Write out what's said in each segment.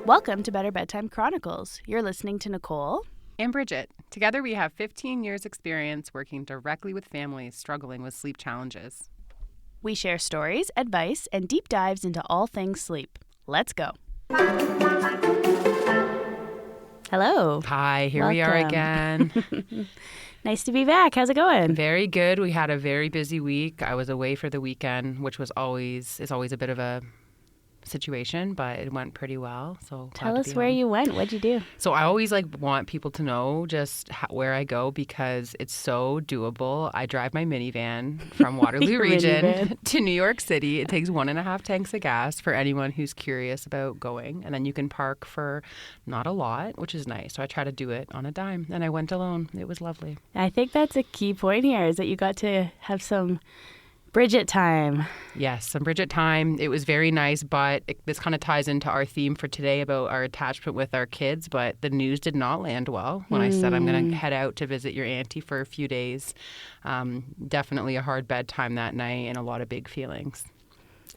Welcome to Better Bedtime Chronicles. You're listening to Nicole and Bridget. Together we have 15 years experience working directly with families struggling with sleep challenges. We share stories, advice, and deep dives into all things sleep. Let's go. Hello. Hi, here we are again. Nice to be back. How's it going? Very good. We had a very busy week. I was away for the weekend, which is always a bit of a situation, but it went pretty well. So tell us where you went. What'd you do? So I always want people to know just where I go because it's so doable. I drive my minivan from Waterloo region to New York City. It takes 1.5 tanks of gas for anyone who's curious about going, and then you can park for not a lot, which is nice. So I try to do it on a dime, and I went alone. It was lovely. I think that's a key point here, is that you got to have some Bridget time. Yes, some Bridget time. It was very nice, but this kind of ties into our theme for today about our attachment with our kids, but the news did not land well when I said I'm going to head out to visit your auntie for a few days. Definitely a hard bedtime that night and a lot of big feelings.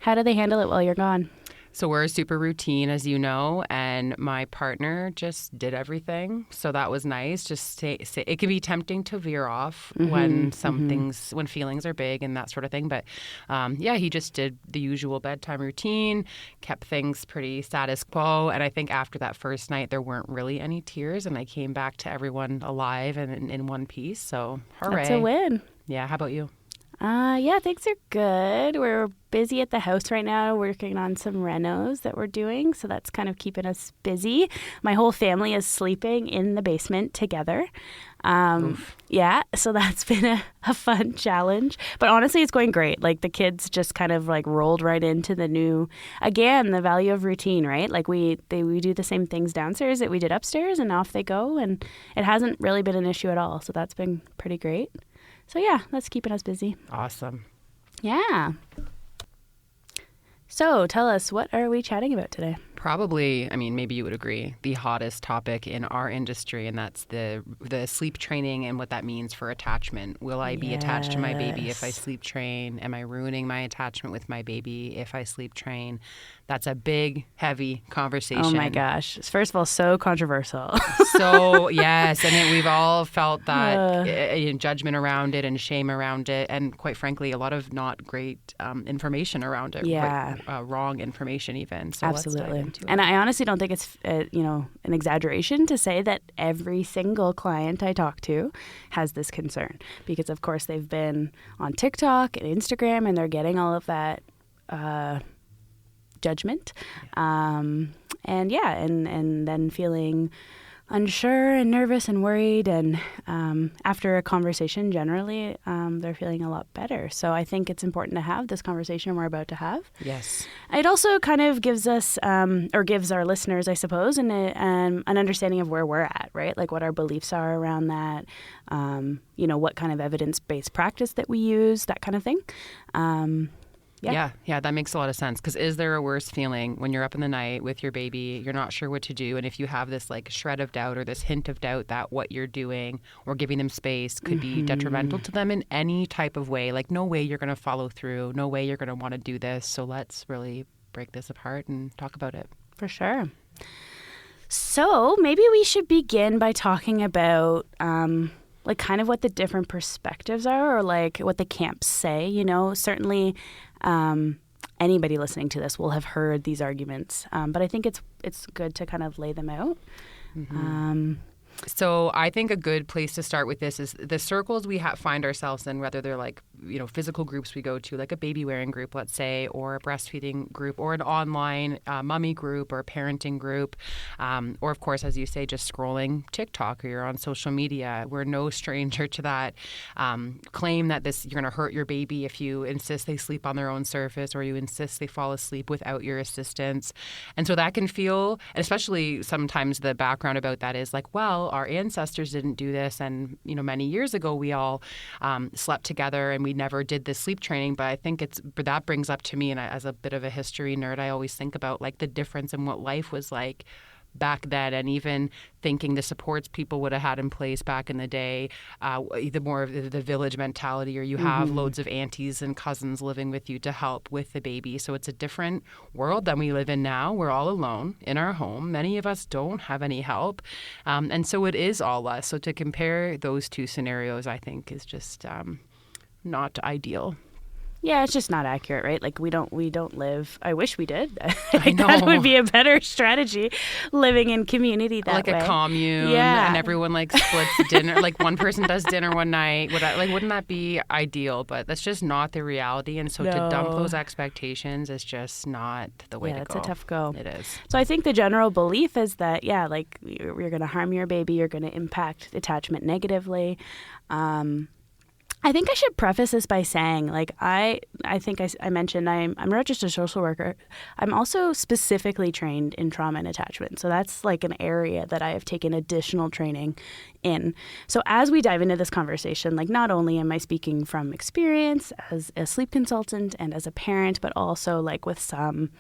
How do they handle it while you're gone? So we're a super routine, as you know, and my partner just did everything. So that was nice. Just it can be tempting to veer off when when feelings are big and that sort of thing. But he just did the usual bedtime routine, kept things pretty status quo. And I think after that first night, there weren't really any tears, and I came back to everyone alive and in one piece. So hooray. That's a win. Yeah. How about you? Things are good. We're busy at the house right now working on some renos that we're doing, so that's kind of keeping us busy. My whole family is sleeping in the basement together. So that's been a fun challenge. But honestly, it's going great. Like, the kids just kind of rolled right into the value of routine, right? Like, we do the same things downstairs that we did upstairs, and off they go, and it hasn't really been an issue at all. So that's been pretty great. So that's keeping us busy. Awesome. Yeah. So tell us, what are we chatting about today? Probably, maybe you would agree, the hottest topic in our industry, and that's the sleep training and what that means for attachment. Will I be attached to my baby if I sleep train? Am I ruining my attachment with my baby if I sleep train? That's a big, heavy conversation. Oh my gosh. First of all, so controversial. So, yes, and we've all felt that judgment around it and shame around it, and quite frankly, a lot of not great information around it. Yeah. Wrong information even. So absolutely. And I honestly don't think it's an exaggeration to say that every single client I talk to has this concern, because of course they've been on TikTok and Instagram, and they're getting all of that judgment, and then feeling unsure and nervous and worried, and after a conversation, generally they're feeling a lot better. So I think it's important to have this conversation we're about to have. Yes. It also kind of gives us, or gives our listeners, I suppose, an understanding of where we're at, right? Like what our beliefs are around that, what kind of evidence-based practice that we use, that kind of thing. Yeah, that makes a lot of sense. Because is there a worse feeling when you're up in the night with your baby, you're not sure what to do, and if you have this shred of doubt or this hint of doubt that what you're doing or giving them space could be detrimental to them in any type of way, no way you're going to follow through, no way you're going to want to do this. So let's really break this apart and talk about it. For sure. So maybe we should begin by talking about kind of what the different perspectives are, or what the camps say. Certainly anybody listening to this will have heard these arguments, but I think it's good to kind of lay them out. So I think a good place to start with this is the circles we find ourselves in, whether they're physical groups we go to, like a baby wearing group, let's say, or a breastfeeding group, or an online mummy group or a parenting group, or of course, as you say, just scrolling TikTok or you're on social media. We're no stranger to that claim that you're going to hurt your baby if you insist they sleep on their own surface, or you insist they fall asleep without your assistance. And so that can feel, and especially sometimes the background about that is our ancestors didn't do this, and many years ago we all slept together and we never did this sleep training. But I think that brings up to me, and as a bit of a history nerd, I always think about the difference in what life was like back then, and even thinking the supports people would have had in place back in the day, the more of the village mentality, or you have loads of aunties and cousins living with you to help with the baby. So it's a different world than we live in now. We're all alone in our home. Many of us don't have any help. And so it is all us. So to compare those two scenarios, I think, is just not ideal. Yeah, it's just not accurate, right? Like we don't live. I wish we did. I know. That would be a better strategy, living in community that way. Like a commune, yeah. And everyone like splits dinner. Like one person does dinner one night. Wouldn't that be ideal? But that's just not the reality. And so to dump those expectations is just not the way to go. Yeah, it's a tough go. It is. So I think the general belief is that, like you're going to harm your baby. You're going to impact attachment negatively. I think I should preface this by saying, like, I think I mentioned I'm a registered social worker. I'm also specifically trained in trauma and attachment. So that's like an area that I have taken additional training in. So as we dive into this conversation, like not only am I speaking from experience as a sleep consultant and as a parent, but also like with some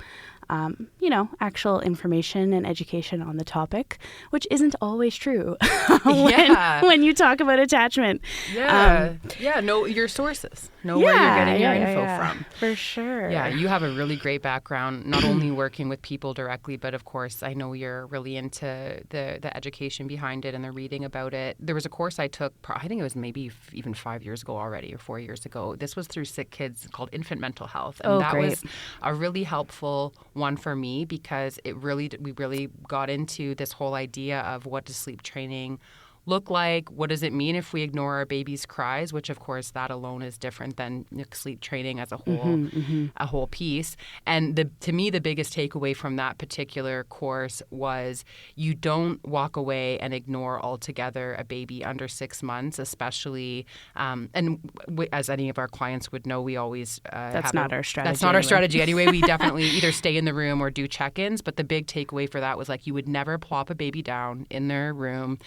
actual information and education on the topic, which isn't always true when you talk about attachment. Yeah. Know your sources. Know where you're getting your info from. For sure. Yeah, you have a really great background, not only working with people directly, but of course, I know you're really into the education behind it and the reading about it. There was a course I took, I think it was maybe even 5 years ago already, or 4 years ago. This was through Sick Kids, called Infant Mental Health. And that was a really helpful one for me, because we really got into this whole idea of what does sleep training look like? What does it mean if we ignore our baby's cries? Which, of course, that alone is different than sleep training as a whole, a whole piece. And to me, the biggest takeaway from that particular course was you don't walk away and ignore altogether a baby under 6 months, especially. As any of our clients would know, we always that's not our strategy. That's not our strategy anyway. We definitely either stay in the room or do check-ins. But the big takeaway for that was like you would never plop a baby down in their room.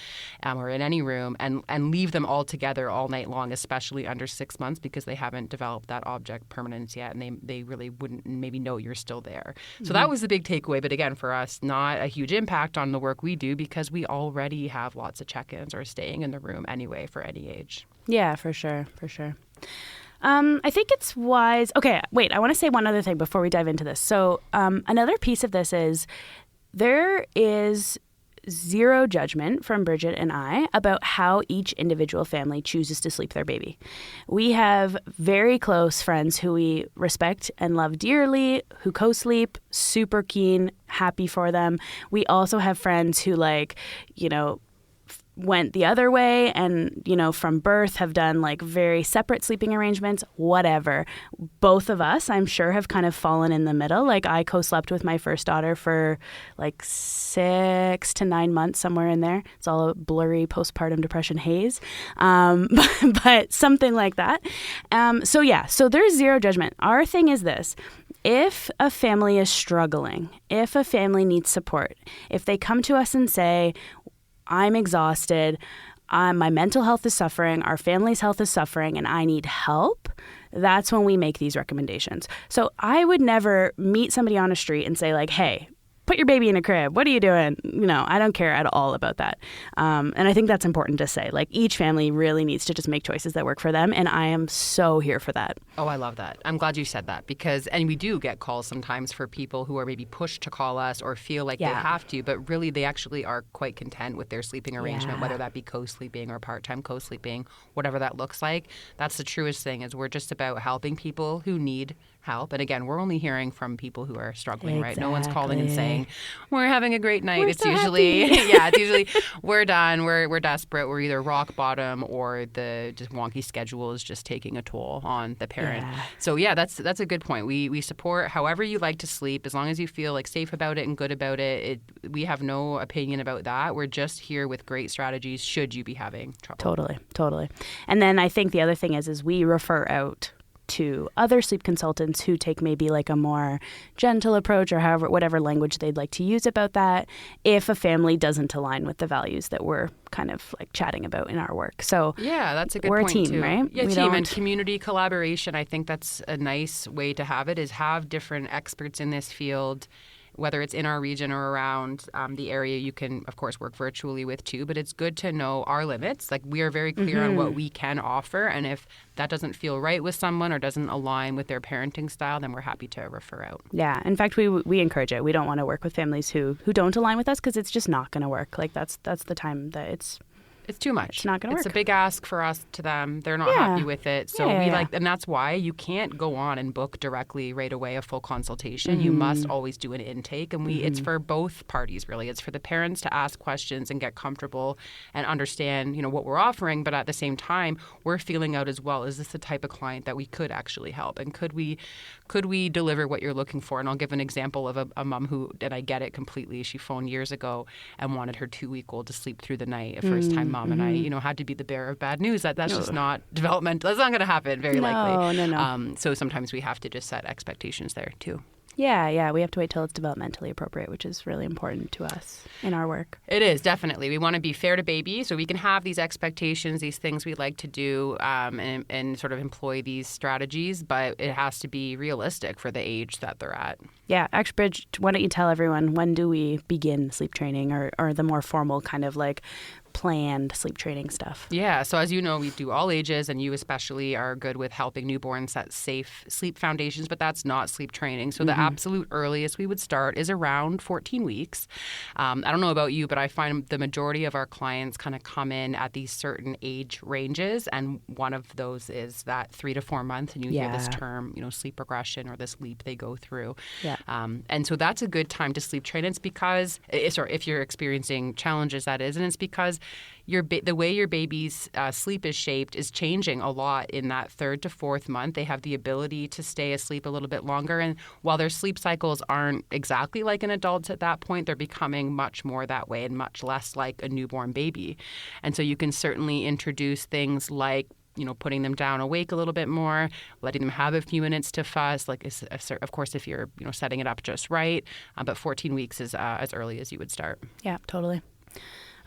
Or in any room and leave them all together all night long, especially under 6 months, because they haven't developed that object permanence yet, and they really wouldn't maybe know you're still there. So that was the big takeaway. But again, for us, not a huge impact on the work we do, because we already have lots of check-ins or staying in the room anyway for any age. Yeah, for sure. I think it's wise. Okay, wait, I want to say one other thing before we dive into this. So another piece of this is there is zero judgment from Bridget and I about how each individual family chooses to sleep their baby. We have very close friends who we respect and love dearly, who co-sleep, super keen, happy for them. We also have friends who went the other way and, from birth have done like very separate sleeping arrangements, whatever. Both of us, I'm sure, have kind of fallen in the middle. Like I co-slept with my first daughter for like 6 to 9 months, somewhere in there. It's all a blurry postpartum depression haze. But something like that. So there's zero judgment. Our thing is this. If a family is struggling, if a family needs support, if they come to us and say, I'm exhausted, my mental health is suffering, our family's health is suffering, and I need help, that's when we make these recommendations. So I would never meet somebody on a street and say like, hey, put your baby in a crib. What are you doing? I don't care at all about that. And I think that's important to say. Like each family really needs to just make choices that work for them. And I am so here for that. Oh, I love that. I'm glad you said that and we do get calls sometimes for people who are maybe pushed to call us or feel like they have to, but really they actually are quite content with their sleeping arrangement, whether that be co-sleeping or part-time co-sleeping, whatever that looks like. That's the truest thing is we're just about helping people who need help. And again, we're only hearing from people who are struggling, right? No one's calling and saying, we're having a great night. It's usually we're done. We're desperate. We're either rock bottom or the just wonky schedule is just taking a toll on the parent. Yeah. So that's a good point. We support however you like to sleep, as long as you feel like safe about it and good about it. We have no opinion about that. We're just here with great strategies should you be having trouble. Totally. And then I think the other thing is we refer out to other sleep consultants who take maybe like a more gentle approach or whatever language they'd like to use about that if a family doesn't align with the values that we're kind of like chatting about in our work. So yeah, that's a good point. We're a team, too. Right? Yeah, team and community collaboration. I think that's a nice way to have it, is have different experts in this field whether it's in our region or around the area. You can, of course, work virtually with too, but it's good to know our limits. Like, we are very clear on what we can offer, and if that doesn't feel right with someone or doesn't align with their parenting style, then we're happy to refer out. Yeah. In fact, we encourage it. We don't want to work with families who don't align with us, because it's just not going to work. Like, that's the time that it's too much. It's not going to work. It's a big ask for us to them. They're not happy with it. So and that's why you can't go on and book directly right away a full consultation. You must always do an intake, and it's for both parties, really. It's for the parents to ask questions and get comfortable and understand, what we're offering, but at the same time, we're feeling out as well, is this the type of client that we could actually help, and could we deliver what you're looking for? And I'll give an example of a mom who, and I get it completely, she phoned years ago and wanted her 2-week-old to sleep through the night, a first-time mom, and I, had to be the bearer of bad news. That's just not developmental. That's not going to happen very likely. No. So sometimes we have to just set expectations there too. Yeah. We have to wait till it's developmentally appropriate, which is really important to us in our work. It is, definitely. We want to be fair to baby, so we can have these expectations, these things we like to do, and sort of employ these strategies, but it has to be realistic for the age that they're at. Yeah. Actually, Bridget, why don't you tell everyone, when do we begin sleep training, or the more formal kind of like planned sleep training stuff? Yeah, so as you know, we do all ages, and you especially are good with helping newborns set safe sleep foundations, but that's not sleep training. So the absolute earliest we would start is around 14 weeks. I don't know about you, but I find the majority of our clients kind of come in at these certain age ranges, and one of those is that 3 to 4 months, and you hear this term, sleep regression, or this leap they go through. Yeah. And so that's a good time to sleep train. It's because, if you're experiencing challenges, that is, and it's because the way your baby's sleep is shaped is changing a lot in that 3rd to 4th month. They have the ability to stay asleep a little bit longer. And while their sleep cycles aren't exactly like an adult's at that point, they're becoming much more that way and much less like a newborn baby. And so you can certainly introduce things like, putting them down awake a little bit more, letting them have a few minutes to fuss, of course, if you're, setting it up just right. But 14 weeks is as early as you would start. Yeah, totally.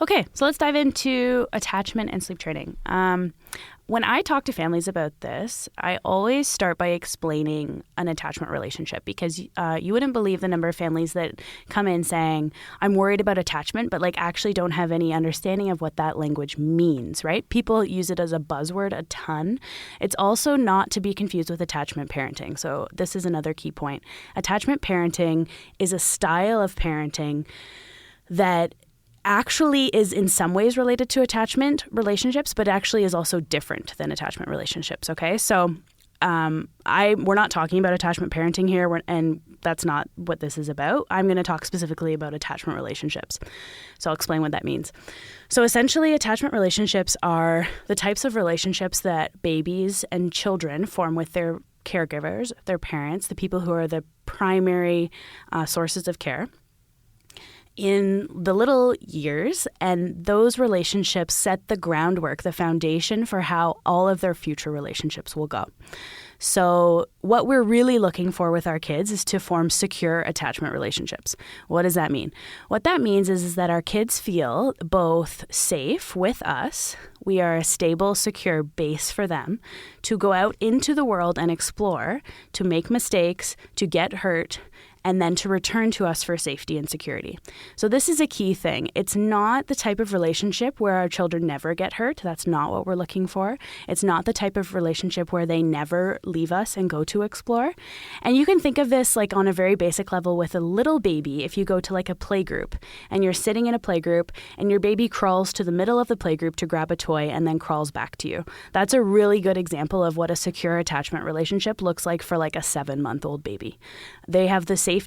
Okay, so let's dive into attachment and sleep training. When I talk to families about this, I always start by explaining an attachment relationship, because you wouldn't believe the number of families that come in saying, I'm worried about attachment, but actually don't have any understanding of what that language means, right? People use it as a buzzword a ton. It's also not to be confused with attachment parenting. So this is another key point. Attachment parenting is a style of parenting that actually is in some ways related to attachment relationships, but actually is also different than attachment relationships. Okay, so we're not talking about attachment parenting here, and that's not what this is about. I'm going to talk specifically about attachment relationships. So I'll explain what that means. So essentially, attachment relationships are the types of relationships that babies and children form with their caregivers, their parents, the people who are the primary sources of care in the little years, and those relationships set the groundwork, the foundation for how all of their future relationships will go. So what we're really looking for with our kids is to form secure attachment relationships. What does that mean? What that means is that our kids feel both safe with us. We are a stable, secure base for them to go out into the world and explore, to make mistakes, to get hurt, and then to return to us for safety and security. So this is a key thing. It's not the type of relationship where our children never get hurt. That's not what we're looking for. It's not the type of relationship where they never leave us and go to explore. And you can think of this on a very basic level with a little baby. If you go to a playgroup and you're sitting in a playgroup and your baby crawls to the middle of the playgroup to grab a toy and then crawls back to you. That's a really good example of what a secure attachment relationship looks like for a 7-month-old baby. They have the safety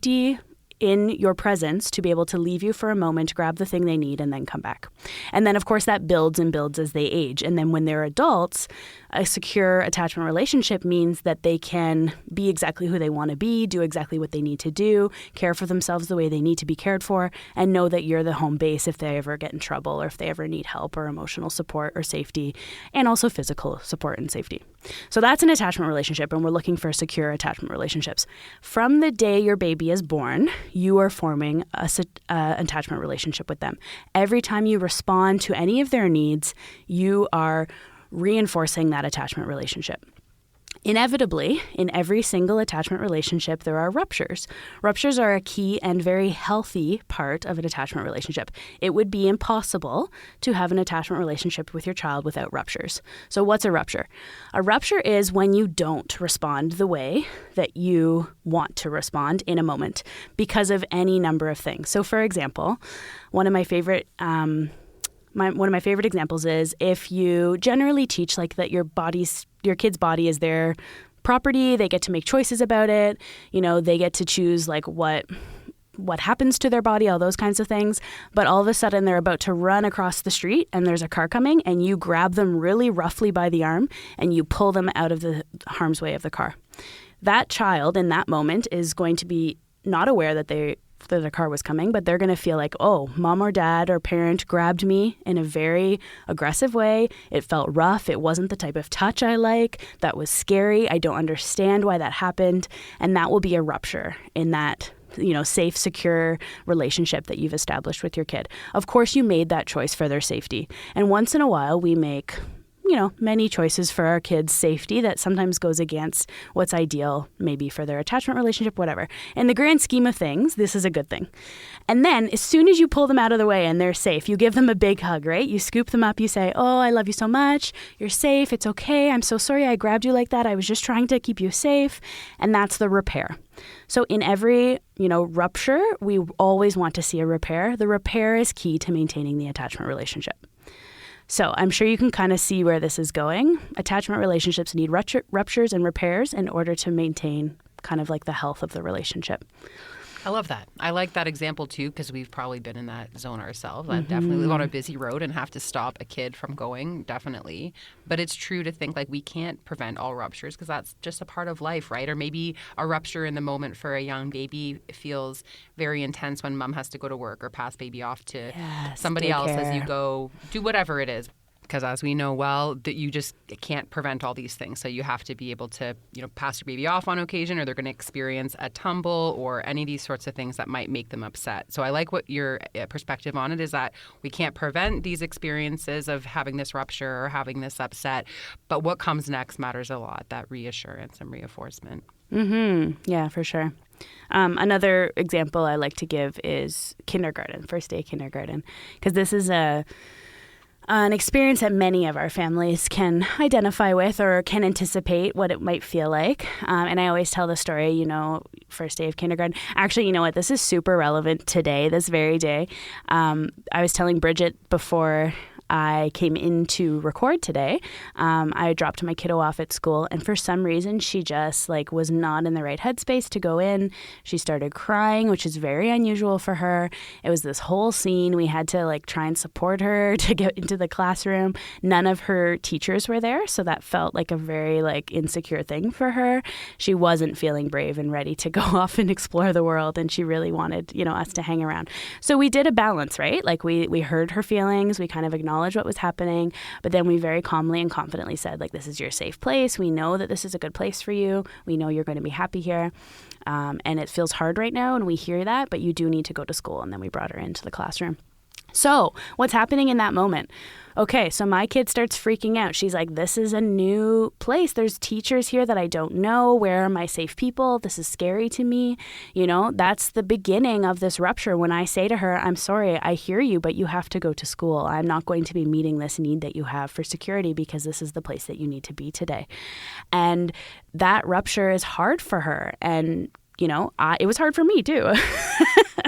in your presence to be able to leave you for a moment, grab the thing they need, and then come back. And then, of course, that builds and builds as they age. And then when they're adults, a secure attachment relationship means that they can be exactly who they want to be, do exactly what they need to do, care for themselves the way they need to be cared for, and know that you're the home base if they ever get in trouble or if they ever need help or emotional support or safety, and also physical support and safety. So that's an attachment relationship, and we're looking for secure attachment relationships. From the day your baby is born, you are forming an attachment relationship with them. Every time you respond to any of their needs, you are reinforcing that attachment relationship. Inevitably, in every single attachment relationship, there are ruptures. Ruptures are a key and very healthy part of an attachment relationship. It would be impossible to have an attachment relationship with your child without ruptures. So what's a rupture? A rupture is when you don't respond the way that you want to respond in a moment because of any number of things. So for example, one of my favorite examples is if you generally teach like that your kid's body is their property, they get to make choices about it, they get to choose like what happens to their body, all those kinds of things. But all of a sudden they're about to run across the street and there's a car coming and you grab them really roughly by the arm and you pull them out of the harm's way of the car. That child in that moment is going to be not aware that a car was coming, but they're going to feel like, oh, mom or dad or parent grabbed me in a very aggressive way. It felt rough. It wasn't the type of touch I like. That was scary. I don't understand why that happened. And that will be a rupture in that safe, secure relationship that you've established with your kid. Of course, you made that choice for their safety. And once in a while, we make many choices for our kids' safety that sometimes goes against what's ideal, maybe for their attachment relationship, whatever. In the grand scheme of things, this is a good thing. And then as soon as you pull them out of the way and they're safe, you give them a big hug, right? You scoop them up, you say, oh, I love you so much. You're safe. It's okay. I'm so sorry I grabbed you like that. I was just trying to keep you safe. And that's the repair. So in every, rupture, we always want to see a repair. The repair is key to maintaining the attachment relationship. So I'm sure you can kind of see where this is going. Attachment relationships need ruptures and repairs in order to maintain kind of like the health of the relationship. I love that. I like that example too because we've probably been in that zone ourselves. I definitely live on a busy road and have to stop a kid from going, definitely. But it's true to think like we can't prevent all ruptures because that's just a part of life, right? Or maybe a rupture in the moment for a young baby feels very intense when mom has to go to work or pass baby off to somebody else as you go do whatever it is. Because as we know well, that you just can't prevent all these things. So you have to be able to, pass your baby off on occasion or they're going to experience a tumble or any of these sorts of things that might make them upset. So I like what your perspective on it is that we can't prevent these experiences of having this rupture or having this upset. But what comes next matters a lot, that reassurance and reinforcement. Yeah, for sure. Another example I like to give is kindergarten, first day kindergarten, because this is an experience that many of our families can identify with or can anticipate what it might feel like. And I always tell the story, first day of kindergarten. Actually, you know what? This is super relevant today, this very day. I was telling Bridget before I came in to record today, I dropped my kiddo off at school, and for some reason she just was not in the right headspace to go in. She started crying, which is very unusual for her. It was this whole scene. We had to try and support her to get into the classroom. None of her teachers were there, so that felt like a very insecure thing for her. She wasn't feeling brave and ready to go off and explore the world, and she really wanted us to hang around. So we did a balance, right? We heard her feelings, we kind of acknowledged what was happening, but then we very calmly and confidently said, this is your safe place. We know that this is a good place for you. We know you're going to be happy here. And it feels hard right now, and we hear that, but you do need to go to school. And then we brought her into the classroom. So what's happening in that moment? Okay, so my kid starts freaking out. She's like, this is a new place. There's teachers here that I don't know. Where are my safe people? This is scary to me. That's the beginning of this rupture when I say to her, I'm sorry, I hear you, but you have to go to school. I'm not going to be meeting this need that you have for security because this is the place that you need to be today. And that rupture is hard for her. And it was hard for me too,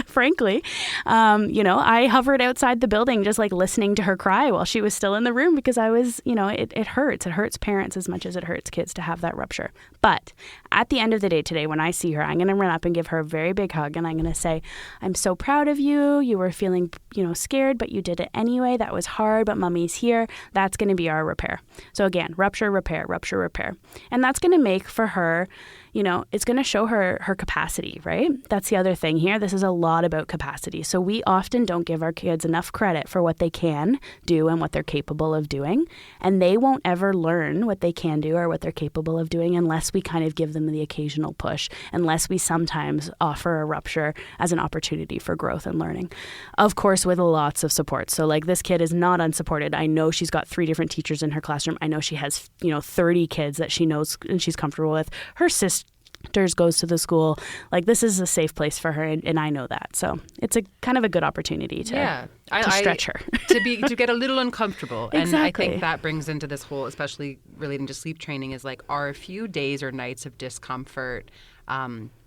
frankly. I hovered outside the building just listening to her cry while she was still in the room because I was, it hurts. It hurts parents as much as it hurts kids to have that rupture. But at the end of the day today, when I see her, I'm going to run up and give her a very big hug and I'm going to say, I'm so proud of you. You were feeling, scared, but you did it anyway. That was hard, but mommy's here. That's going to be our repair. So again, rupture, repair, rupture, repair. And that's going to make for her it's going to show her capacity, right? That's the other thing here. This is a lot about capacity. So we often don't give our kids enough credit for what they can do and what they're capable of doing. And they won't ever learn what they can do or what they're capable of doing unless we kind of give them the occasional push, unless we sometimes offer a rupture as an opportunity for growth and learning. Of course, with lots of support. So like this kid is not unsupported. I know she's got 3 different teachers in her classroom. I know she has, 30 kids that she knows and she's comfortable with. Her sisters goes to the school. Like this is a safe place for her, and I know that. So it's a kind of a good opportunity to stretch her. to get a little uncomfortable. Exactly. And I think that brings into this whole, especially relating to sleep training, is like, are a few days or nights of discomfort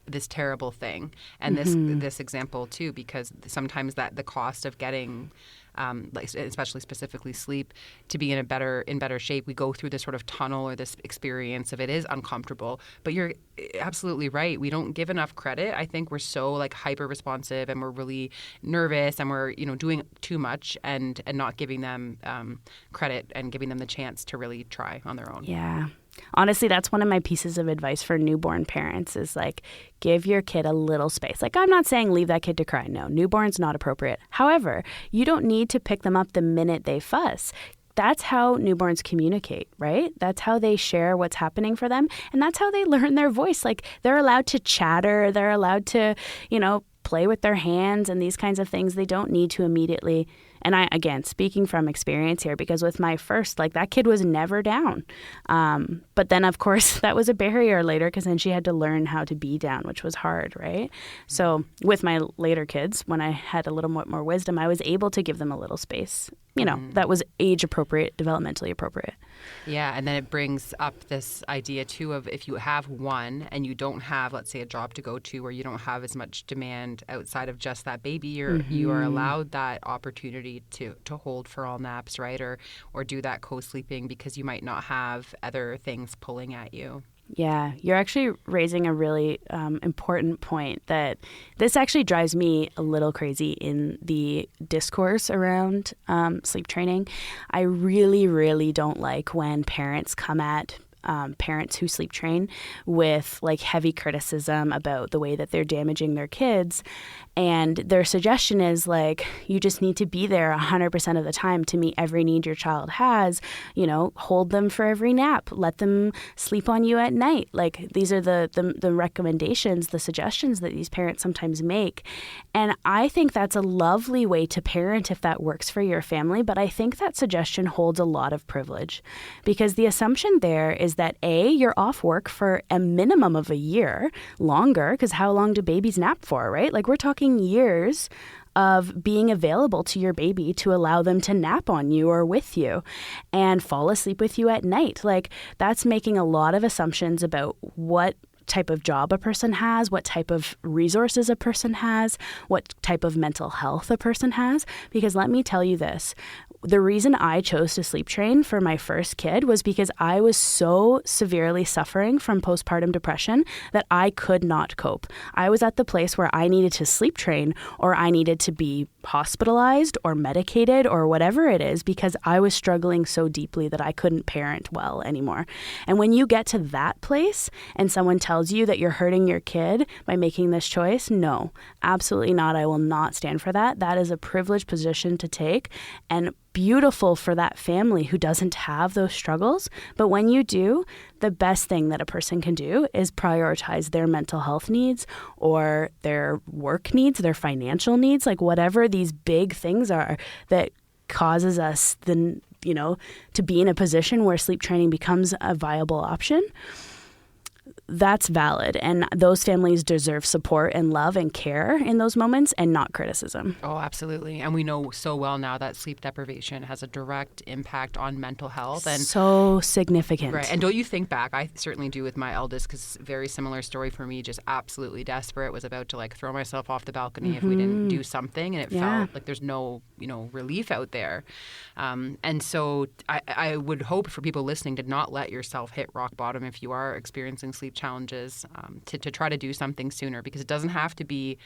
this terrible thing? And this example too, because sometimes that the cost of getting like especially specifically sleep to be in better shape, we go through this sort of tunnel or this experience of it is uncomfortable. But you're absolutely right. We don't give enough credit. I think we're so like hyper responsive and we're really nervous and we're doing too much and not giving them credit and giving them the chance to really try on their own. Yeah. Honestly, that's one of my pieces of advice for newborn parents is like, give your kid a little space. Like, I'm not saying leave that kid to cry. No, newborn's not appropriate. However, you don't need to pick them up the minute they fuss. That's how newborns communicate, right? That's how they share what's happening for them. And that's how they learn their voice. Like, they're allowed to chatter. They're allowed to, play with their hands and these kinds of things. They don't need to immediately. And I, again, speaking from experience here, because with my first, like that kid was never down. But then, of course, that was a barrier later because then she had to learn how to be down, which was hard, right? So with my later kids, when I had a little more wisdom, I was able to give them a little space, that was age appropriate, developmentally appropriate. Yeah. And then it brings up this idea too of if you have one and you don't have, let's say, a job to go to, or you don't have as much demand outside of just that baby, you are allowed that opportunity to hold for all naps, right? Or do that co-sleeping because you might not have other things pulling at you. Yeah, you're actually raising a really important point that this actually drives me a little crazy in the discourse around sleep training. I really, really don't like when parents come at parents who sleep train with like heavy criticism about the way that they're damaging their kids. And their suggestion is like, you just need to be there 100% of the time to meet every need your child has, hold them for every nap, let them sleep on you at night. Like these are the recommendations, the suggestions that these parents sometimes make. And I think that's a lovely way to parent if that works for your family. But I think that suggestion holds a lot of privilege because the assumption there is that A, you're off work for a minimum of a year, longer, because how long do babies nap for, right? Like we're talking years of being available to your baby to allow them to nap on you or with you and fall asleep with you at night. Like that's making a lot of assumptions about what type of job a person has, what type of resources a person has, what type of mental health a person has. Because let me tell you this, the reason I chose to sleep train for my first kid was because I was so severely suffering from postpartum depression that I could not cope. I was at the place where I needed to sleep train or I needed to be hospitalized or medicated or whatever it is because I was struggling so deeply that I couldn't parent well anymore. And when you get to that place and someone tells you that you're hurting your kid by making this choice, no, absolutely not. I will not stand for that. That is a privileged position to take and beautiful for that family who doesn't have those struggles. But when you do, the best thing that a person can do is prioritize their mental health needs or their work needs, their financial needs, like whatever these big things are that causes us to be in a position where sleep training becomes a viable option. That's valid. And those families deserve support and love and care in those moments and not criticism. Oh, absolutely. And we know so well now that sleep deprivation has a direct impact on mental health. And so significant. Right. And don't you think back, I certainly do with my eldest, because very similar story for me, just absolutely desperate, was about to like throw myself off the balcony if we didn't do something. And it felt like there's no, relief out there. And so I would hope for people listening to not let yourself hit rock bottom if you are experiencing sleep challenges, to try to do something sooner, because it doesn't have to be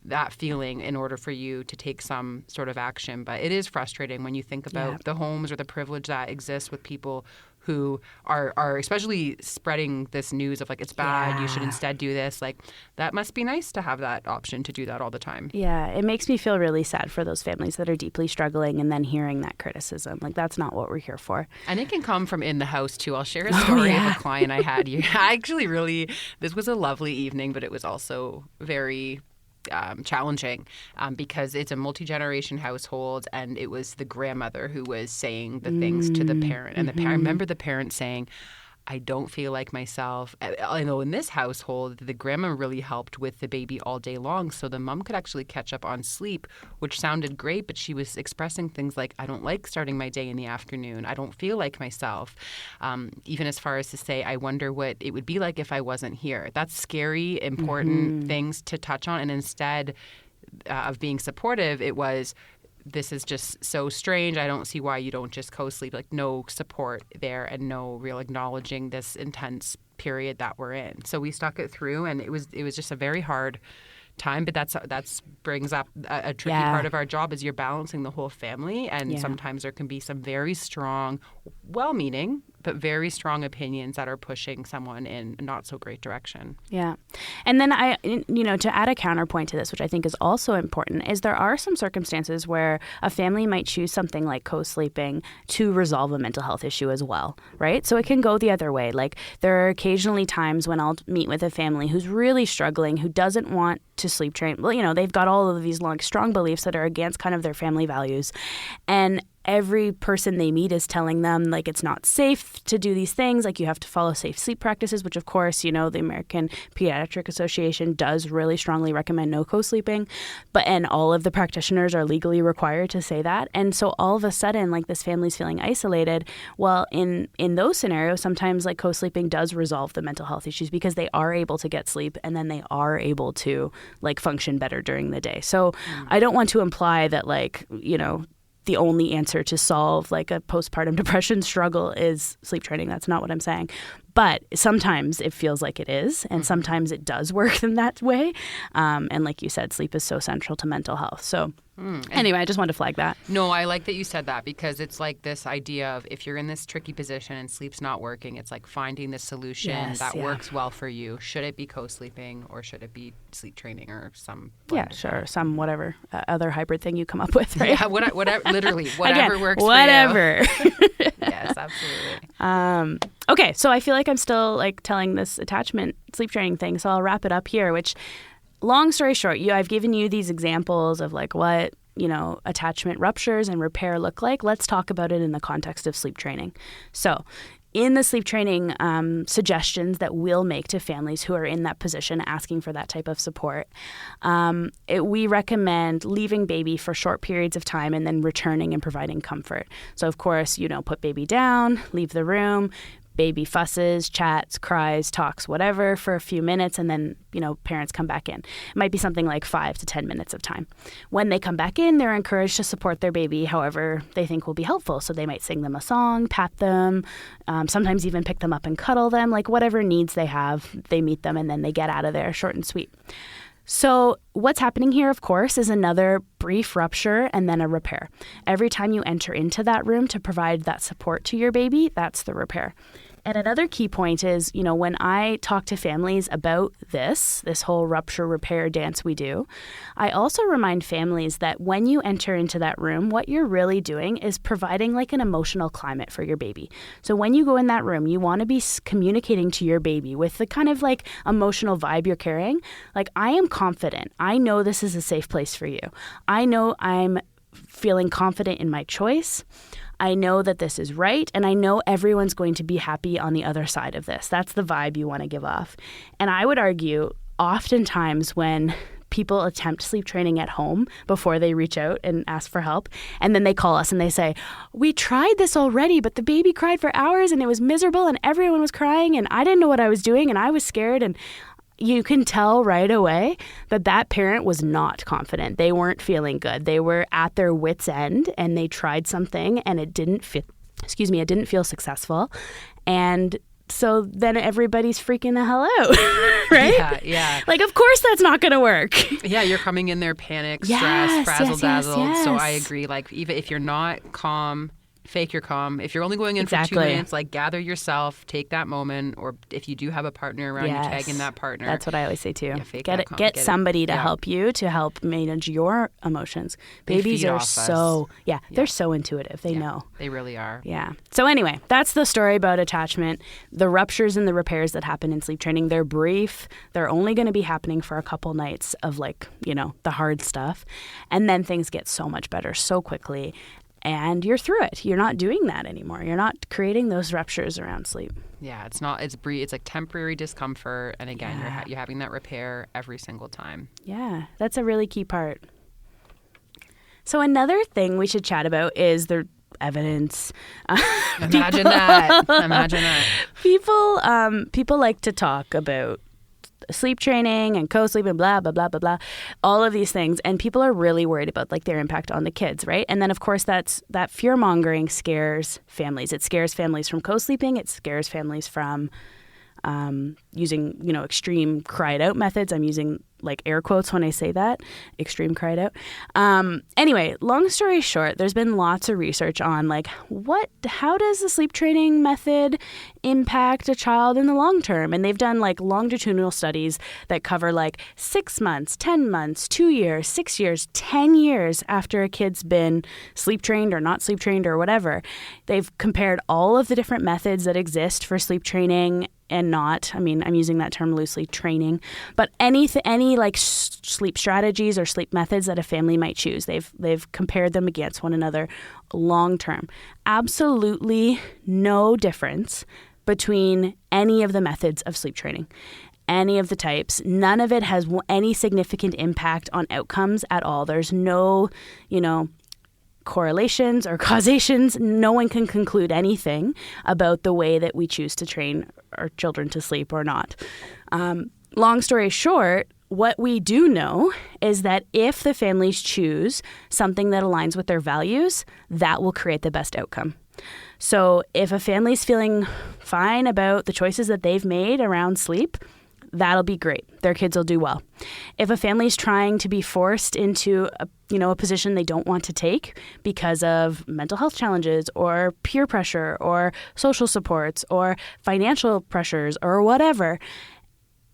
that feeling in order for you to take some sort of action. But it is frustrating when you think about the homes or the privilege that exists with people who are especially spreading this news of like, it's bad, you should instead do this. Like, that must be nice to have that option to do that all the time. Yeah, it makes me feel really sad for those families that are deeply struggling and then hearing that criticism. Like, that's not what we're here for. And it can come from in the house too. I'll share a story of a client I had. This was a lovely evening, but it was also very challenging because it's a multi-generation household, and it was the grandmother who was saying the things to the parent. And I remember the parent saying, I don't feel like myself. I know in this household, the grandma really helped with the baby all day long, so the mom could actually catch up on sleep, which sounded great, but she was expressing things like, I don't like starting my day in the afternoon. I don't feel like myself. Even as far as to say, I wonder what it would be like if I wasn't here. That's scary, important things to touch on. And instead of being supportive, it was, this is just so strange. I don't see why you don't just co-sleep. Like, no support there and no real acknowledging this intense period that we're in. So we stuck it through, and it was just a very hard time. But that's brings up a tricky part of our job, is you're balancing the whole family, and sometimes there can be some very strong, well-meaning, but very strong opinions that are pushing someone in a not so great direction. Yeah. And then to add a counterpoint to this, which I think is also important, is there are some circumstances where a family might choose something like co-sleeping to resolve a mental health issue as well, right? So it can go the other way. Like, there are occasionally times when I'll meet with a family who's really struggling, who doesn't want to sleep train. Well, they've got all of these strong beliefs that are against kind of their family values. And every person they meet is telling them, like, it's not safe to do these things. Like, you have to follow safe sleep practices, which, of course, the American Pediatric Association does really strongly recommend no co-sleeping. And all of the practitioners are legally required to say that. And so all of a sudden, like, this family's feeling isolated. Well, in those scenarios, sometimes like co-sleeping does resolve the mental health issues because they are able to get sleep, and then they are able to like function better during the day. So I don't want to imply that the only answer to solve like a postpartum depression struggle is sleep training. That's not what I'm saying. But sometimes it feels like it is, and sometimes it does work in that way. And like you said, sleep is so central to mental health. So anyway, I just wanted to flag that. No, I like that you said that, because it's like this idea of, if you're in this tricky position and sleep's not working, it's like finding the solution that works well for you. Should it be co-sleeping, or should it be sleep training, or some blend? Yeah, sure. Some whatever other hybrid thing you come up with, right? Yeah, whatever, literally, whatever Again, works whatever. for you. Yes, absolutely. Okay, so I feel like I'm still like telling this attachment sleep training thing, so I'll wrap it up here, which, long story short, I've given you these examples of like what, attachment ruptures and repair look like. Let's talk about it in the context of sleep training. So in the sleep training suggestions that we'll make to families who are in that position asking for that type of support, we recommend leaving baby for short periods of time and then returning and providing comfort. So, of course, put baby down, leave the room. Baby fusses, chats, cries, talks, whatever, for a few minutes, and then, parents come back in. It might be something like 5 to 10 minutes of time. When they come back in, they're encouraged to support their baby however they think will be helpful. So they might sing them a song, pat them, sometimes even pick them up and cuddle them, like whatever needs they have, they meet them, and then they get out of there short and sweet. So what's happening here, of course, is another brief rupture and then a repair. Every time you enter into that room to provide that support to your baby, that's the repair. And another key point is, when I talk to families about this whole rupture repair dance we do, I also remind families that when you enter into that room, what you're really doing is providing like an emotional climate for your baby. So when you go in that room, you want to be communicating to your baby with the kind of like emotional vibe you're carrying. Like, I am confident. I know this is a safe place for you. I know I'm feeling confident in my choice. I know that this is right, and I know everyone's going to be happy on the other side of this. That's the vibe you want to give off. And I would argue, oftentimes when people attempt sleep training at home before they reach out and ask for help, and then they call us and they say, we tried this already, but the baby cried for hours, and it was miserable, and everyone was crying, and I didn't know what I was doing, and I was scared, and you can tell right away that parent was not confident. They weren't feeling good. They were at their wits' end, and they tried something and it didn't feel successful. And so then everybody's freaking the hell out, right? Yeah. Like, of course that's not going to work. Yeah, you're coming in there panicked, stressed, frazzle-dazzled. So I agree. Like, even if you're not calm fake your calm. If you're only going in for 2 minutes, like gather yourself, take that moment, or if you do have a partner around, you tag in that partner. That's what I always say too. Yeah, get somebody to help you to help manage your emotions. Babies are they're so intuitive. They know. They really are. Yeah. So anyway, that's the story about attachment. The ruptures and the repairs that happen in sleep training, they're brief. They're only going to be happening for a couple nights of the hard stuff. And then things get so much better so quickly. And you're through it. You're not doing that anymore. You're not creating those ruptures around sleep. Yeah, it's like temporary discomfort. And again, you're having that repair every single time. Yeah, that's a really key part. So another thing we should chat about is the evidence. Imagine that. People like to talk about sleep training and co-sleep and blah, blah, blah, blah, blah, all of these things. And people are really worried about their impact on the kids, right? And then, of course, that fear-mongering scares families. It scares families from co-sleeping. It scares families from using, extreme cry-it-out methods. I'm using air quotes when I say that, extreme cry-it-out. Anyway, long story short, there's been lots of research on how does the sleep training method impact a child in the long term? And they've done longitudinal studies that cover 6 months, 10 months, 2 years, 6 years, 10 years after a kid's been sleep trained or not sleep trained or whatever. They've compared all of the different methods that exist for sleep training and not, I'm using that term loosely, training, but any sleep strategies or sleep methods that a family might choose. They've compared them against one another long term. Absolutely no difference between any of the methods of sleep training, any of the types. None of it has any significant impact on outcomes at all. There's no, correlations or causations. No one can conclude anything about the way that we choose to train our children to sleep or not. Long story short, what we do know is that if the families choose something that aligns with their values, that will create the best outcome. So if a family's feeling fine about the choices that they've made around sleep, that'll be great. Their kids will do well. If a family's trying to be forced into a position they don't want to take because of mental health challenges or peer pressure or social supports or financial pressures or whatever,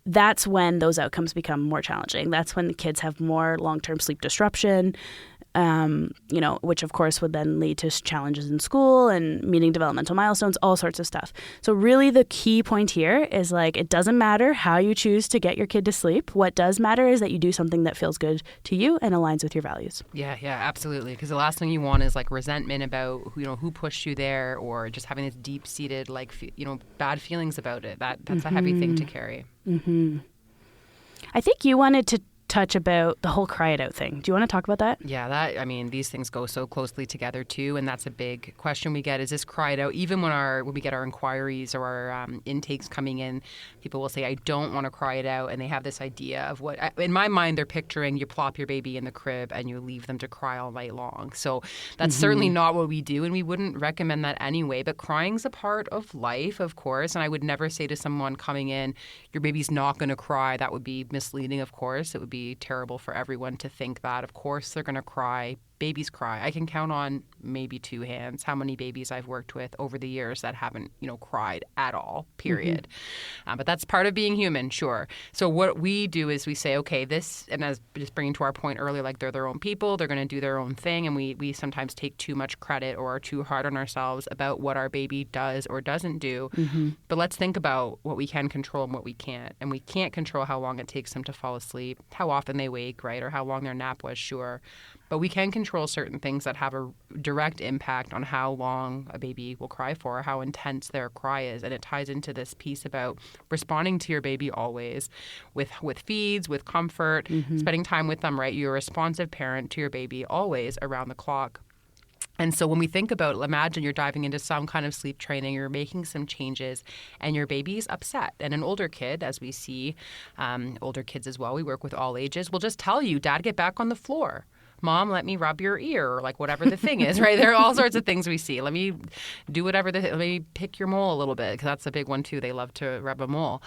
that's when those outcomes become more challenging. That's when the kids have more long-term sleep disruption, which of course would then lead to challenges in school and meeting developmental milestones, all sorts of stuff. So really the key point here is it doesn't matter how you choose to get your kid to sleep. What does matter is that you do something that feels good to you and aligns with your values. Yeah, absolutely. Because the last thing you want is resentment about who pushed you there, or just having this deep-seated bad feelings about it. That's a heavy thing to carry. Mm-hmm. I think you wanted to touch about the whole cry it out thing. Do you want to talk about that? Yeah, these things go so closely together too, and that's a big question we get. Is this cry it out? Even when we get our inquiries or our intakes coming in, people will say, I don't want to cry it out, and they have this idea of what, in my mind, they're picturing you plop your baby in the crib and you leave them to cry all night long. So that's certainly not what we do, and we wouldn't recommend that anyway. But crying's a part of life, of course, and I would never say to someone coming in, your baby's not going to cry. That would be misleading, of course. It would be terrible for everyone to think that. Of course they're going to cry. Babies cry. I can count on maybe 2 hands how many babies I've worked with over the years that haven't, cried at all, period. But that's part of being human, sure. So what we do is we say, okay, this, and as just bringing to our point earlier, they're their own people, they're going to do their own thing, and we sometimes take too much credit or are too hard on ourselves about what our baby does or doesn't do. But let's think about what we can control and what we can't. And we can't control how long it takes them to fall asleep, how often they wake, right, or how long their nap was, sure. But we can control certain things that have a direct impact on how long a baby will cry for, how intense their cry is. And it ties into this piece about responding to your baby always with feeds, with comfort, spending time with them, right? You're a responsive parent to your baby always around the clock. And so when we think about, imagine you're diving into some kind of sleep training, you're making some changes, and your baby's upset. And an older kid, as we see, older kids as well, we work with all ages, will just tell you, Dad, get back on the floor. Mom, let me rub your ear, or like whatever the thing is, right? There are all sorts of things we see. Let me do whatever, let me pick your mole a little bit, because that's a big one too. They love to rub a mole.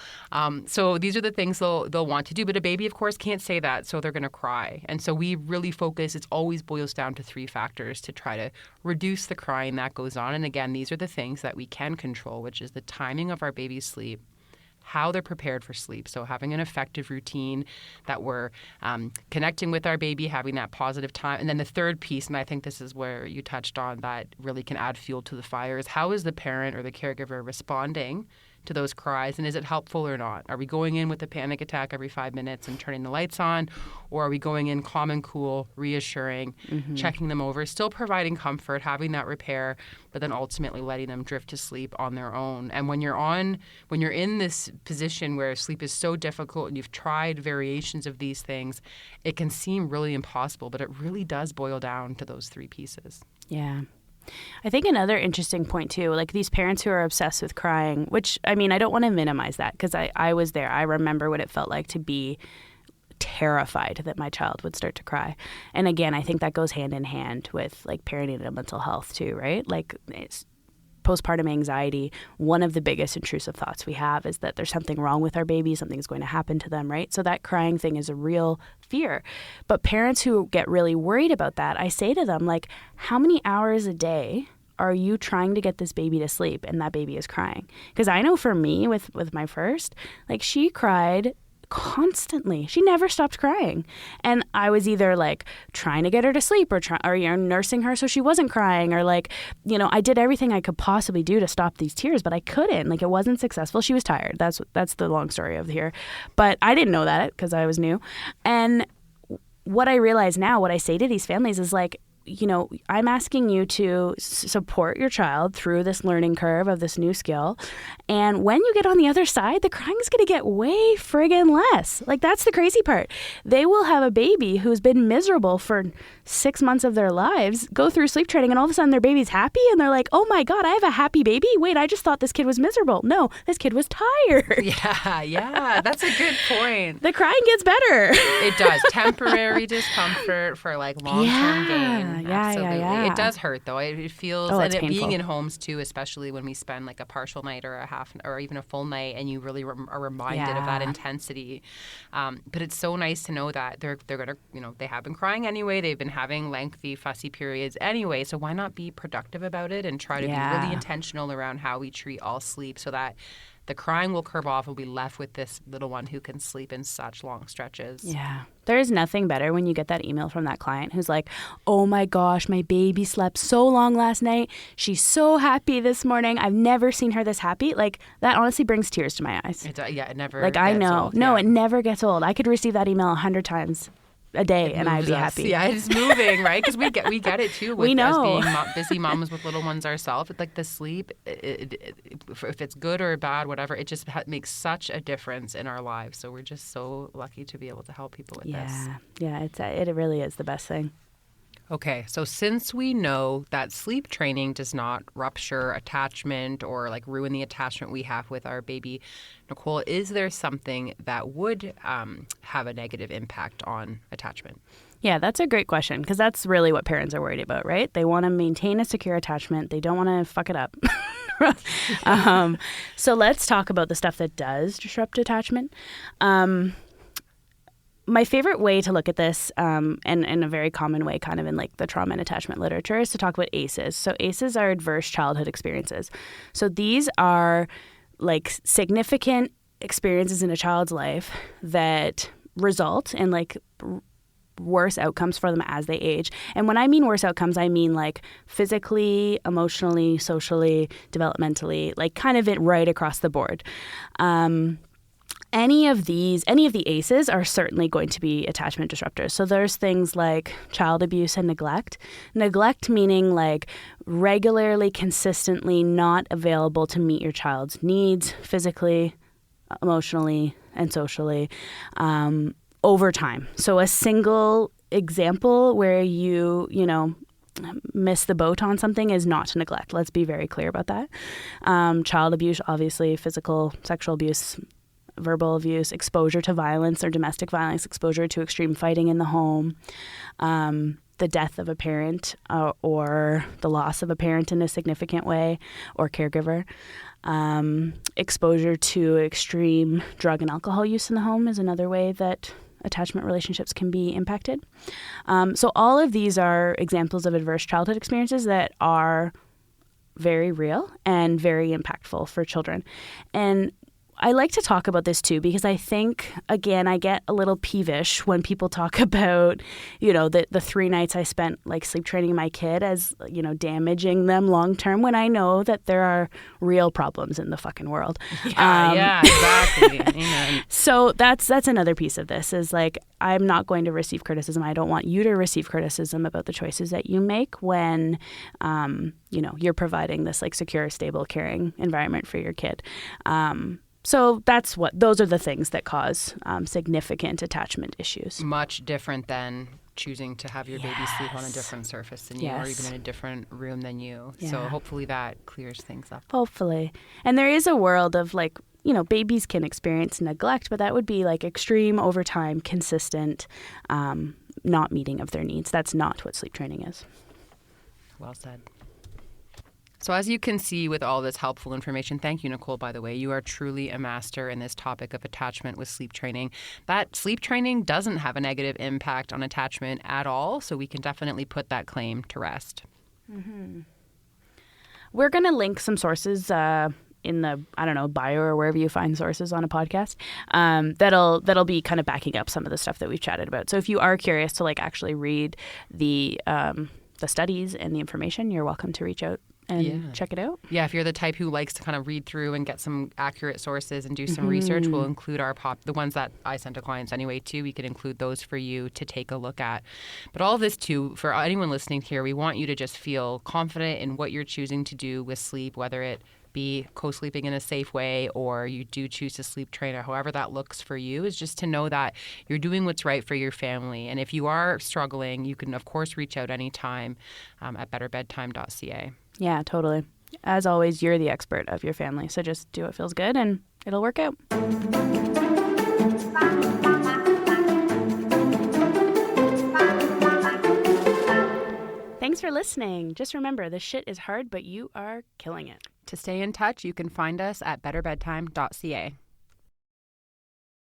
So these are the things they'll want to do. But a baby, of course, can't say that, so they're going to cry. And so we really focus, it always boils down to 3 factors to try to reduce the crying that goes on. And again, these are the things that we can control, which is the timing of our baby's sleep, how they're prepared for sleep. So having an effective routine, that we're connecting with our baby, having that positive time. And then the third piece, and I think this is where you touched on that really can add fuel to the fire, is how is the parent or the caregiver responding to those cries, and is it helpful or not? Are we going in with a panic attack every 5 minutes and turning the lights on, or are we going in calm and cool, reassuring, checking them over, still providing comfort, having that repair, but then ultimately letting them drift to sleep on their own? And when you're in this position where sleep is so difficult and you've tried variations of these things, it can seem really impossible, but it really does boil down to those 3 pieces. Yeah. I think another interesting point too, like these parents who are obsessed with crying, which, I mean, I don't want to minimize that, because I was there. I remember what it felt like to be terrified that my child would start to cry. And again, I think that goes hand in hand with like parenting and mental health too, right? Like it's postpartum anxiety. One of the biggest intrusive thoughts we have is that there's something wrong with our baby, something's going to happen to them, right? So that crying thing is a real fear. But parents who get really worried about that, I say to them, like, how many hours a day are you trying to get this baby to sleep and that baby is crying? Because I know for me with my first, like she cried constantly. She never stopped crying. And I was either like trying to get her to sleep or nursing her so she wasn't crying, or like, I did everything I could possibly do to stop these tears, but I couldn't. Like it wasn't successful. She was tired. That's the long story of here. But I didn't know that because I was new. And what I realize now, what I say to these families is like, I'm asking you to support your child through this learning curve of this new skill. And when you get on the other side, the crying is going to get way friggin' less. Like, that's the crazy part. They will have a baby who's been miserable for 6 months of their lives, go through sleep training, and all of a sudden their baby's happy. And they're like, oh my God, I have a happy baby. Wait, I just thought this kid was miserable. No, this kid was tired. Yeah. That's a good point. The crying gets better. It does. Temporary discomfort for like long-term gain. Absolutely. Yeah. It does hurt though. It feels, and it painful. being in homes too, especially when we spend like a partial night or a half or even a full night, and you really are reminded of that intensity. But it's so nice to know that they're gonna, they have been crying anyway. They've been having lengthy, fussy periods anyway. So why not be productive about it and try to be really intentional around how we treat all sleep, so that the crying will curb off and we'll be left with this little one who can sleep in such long stretches. Yeah. There is nothing better when you get that email from that client who's like, oh my gosh, my baby slept so long last night. She's so happy this morning. I've never seen her this happy. Like, that honestly brings tears to my eyes. It never like, gets I know. old. No, it never gets old. I could receive that email 100 times a day and I'd be happy. Yeah, it's moving, right? Because we get it too with us being busy moms with little ones ourselves. Like the sleep, if it's good or bad, whatever, it just makes such a difference in our lives. So we're just so lucky to be able to help people with this. Yeah, it really is the best thing. Okay, so since we know that sleep training does not rupture attachment or like ruin the attachment we have with our baby, Nicole, is there something that would have a negative impact on attachment? Yeah, that's a great question, because that's really what parents are worried about, right? They want to maintain a secure attachment. They don't want to fuck it up. So let's talk about the stuff that does disrupt attachment. My favorite way to look at this, and in a very common way, kind of in like the trauma and attachment literature, is to talk about ACEs. So ACEs are adverse childhood experiences. So these are like significant experiences in a child's life that result in like worse outcomes for them as they age. And when I mean worse outcomes, I mean like physically, emotionally, socially, developmentally, like kind of it right across the board. Any of the ACEs are certainly going to be attachment disruptors. So there's things like child abuse and neglect. Neglect meaning like regularly, consistently not available to meet your child's needs physically, emotionally, and socially over time. So a single example where you miss the boat on something is not neglect. Let's be very clear about that. Child abuse, obviously, physical, sexual abuse, verbal abuse, exposure to violence or domestic violence, exposure to extreme fighting in the home. the death of a parent or the loss of a parent in a significant way or caregiver. Exposure to extreme drug and alcohol use in the home is another way that attachment relationships can be impacted. So all of these are examples of adverse childhood experiences that are very real and very impactful for children. And I like to talk about this too because I think, again, I get a little peevish when people talk about, the 3 nights I spent like sleep training my kid as, damaging them long term when I know that there are real problems in the fucking world. Yeah, exactly. Amen. So that's another piece of this is like, I'm not going to receive criticism. I don't want you to receive criticism about the choices that you make when, you're providing this like secure, stable, caring environment for your kid. So those are the things that cause significant attachment issues. Much different than choosing to have your baby sleep on a different surface than you or even in a different room than you. Yeah. So hopefully that clears things up. Hopefully. And there is a world of like, babies can experience neglect, but that would be like extreme over time, consistent, not meeting of their needs. That's not what sleep training is. Well said. So as you can see with all this helpful information, thank you, Nicole, by the way. You are truly a master in this topic of attachment with sleep training. That sleep training doesn't have a negative impact on attachment at all, so we can definitely put that claim to rest. Mm-hmm. We're going to link some sources in the, bio or wherever you find sources on a podcast that'll be kind of backing up some of the stuff that we've chatted about. So if you are curious to like actually read the studies and the information, you're welcome to reach out and check it out. Yeah, if you're the type who likes to kind of read through and get some accurate sources and do some research, we'll include the ones that I send to clients anyway too. We can include those for you to take a look at. But all of this too, for anyone listening here, we want you to just feel confident in what you're choosing to do with sleep, whether it be co-sleeping in a safe way or you do choose to sleep train or however that looks for you, is just to know that you're doing what's right for your family. And if you are struggling, you can, of course, reach out anytime at betterbedtime.ca. Yeah, totally. As always, you're the expert of your family. So just do what feels good and it'll work out. Thanks for listening. Just remember, this shit is hard, but you are killing it. To stay in touch, you can find us at betterbedtime.ca.